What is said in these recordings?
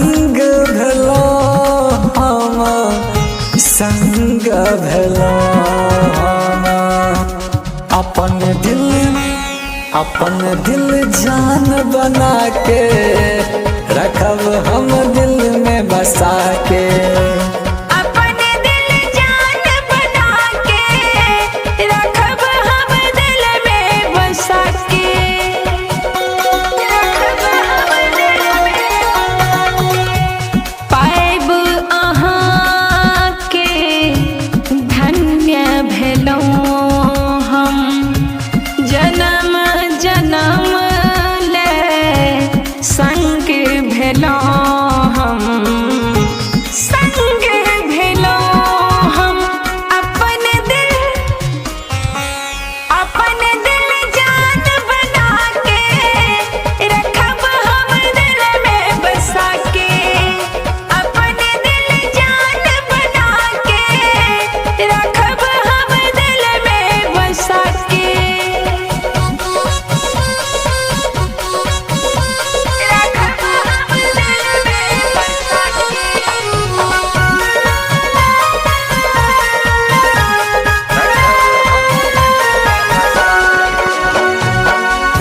संग भेलो हम संग भेलो हम अपन दिल जान बना के रखब हम दिल में बसा के। अपने दिल जान बना के रखब हम दिल में बसा के। पाएब अहाँ के धन्य भेलहुँ हम जन्म जन्म ले संग भेलहुँ हम संग भेलहुँ हम। अपन दिल जान बना के रखब हम दिल में बसा के। अपन दिल जान बना के रखब हम दिल में बसा के।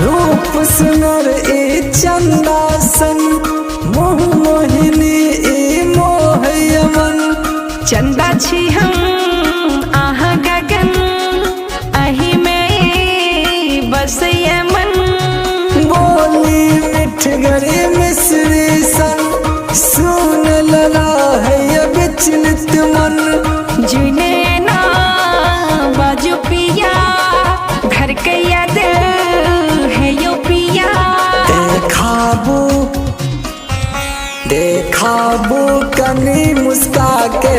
रूप सुनर ई चंदा सन मोह मोहिनी ई मोह यमन। चंदा छी हम आहा गगन अही में बस यमन। बोली मिठगरी मिश्री सन सुन लला है ये विचलित मन। जुने ना बाजू पिया घर के याद है यो पिया। देखाबू कनी मुस्का के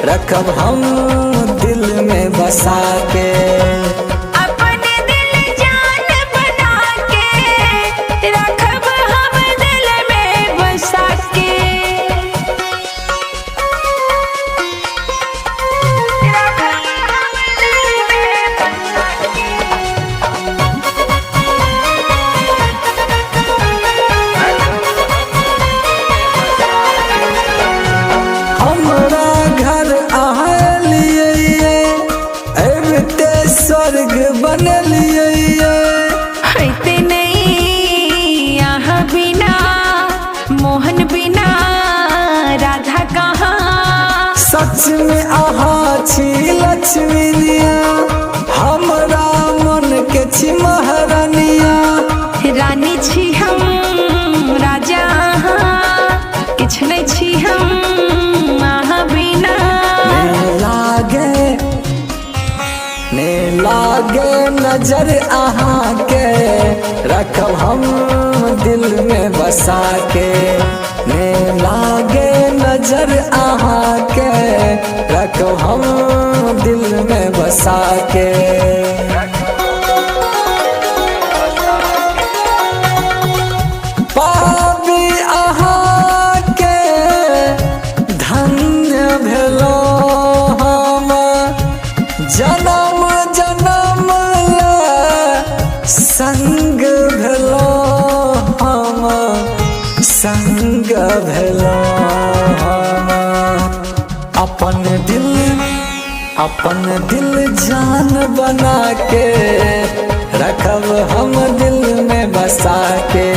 रखब हम दिल में बसा के। अपने दिल जान बना के रखब हम दिल में बसा के। हमरा घर आलिए अबते स्वर्ग बनलिए। हैते नहीं यहाँ बिना मोहन बिना राधा कहाँ। सच में आहा छी लक्ष्मीनिया हमरा मन के छी महारानिया। रानी छी हम राजा अहाँ किछ नहीं छी हम अहाँ बिना। ने लागे नजर आहा के रखब हम दिल में बसा के। ने लागे नजर आहा के रखब हम दिल में बसा के। पाबी आहा के धन्य भेलो हम जन्म जन्म ले संग भेलो हम संग भेलो हम। अपन दिल जान बना के रखब हम दिल में बसा के।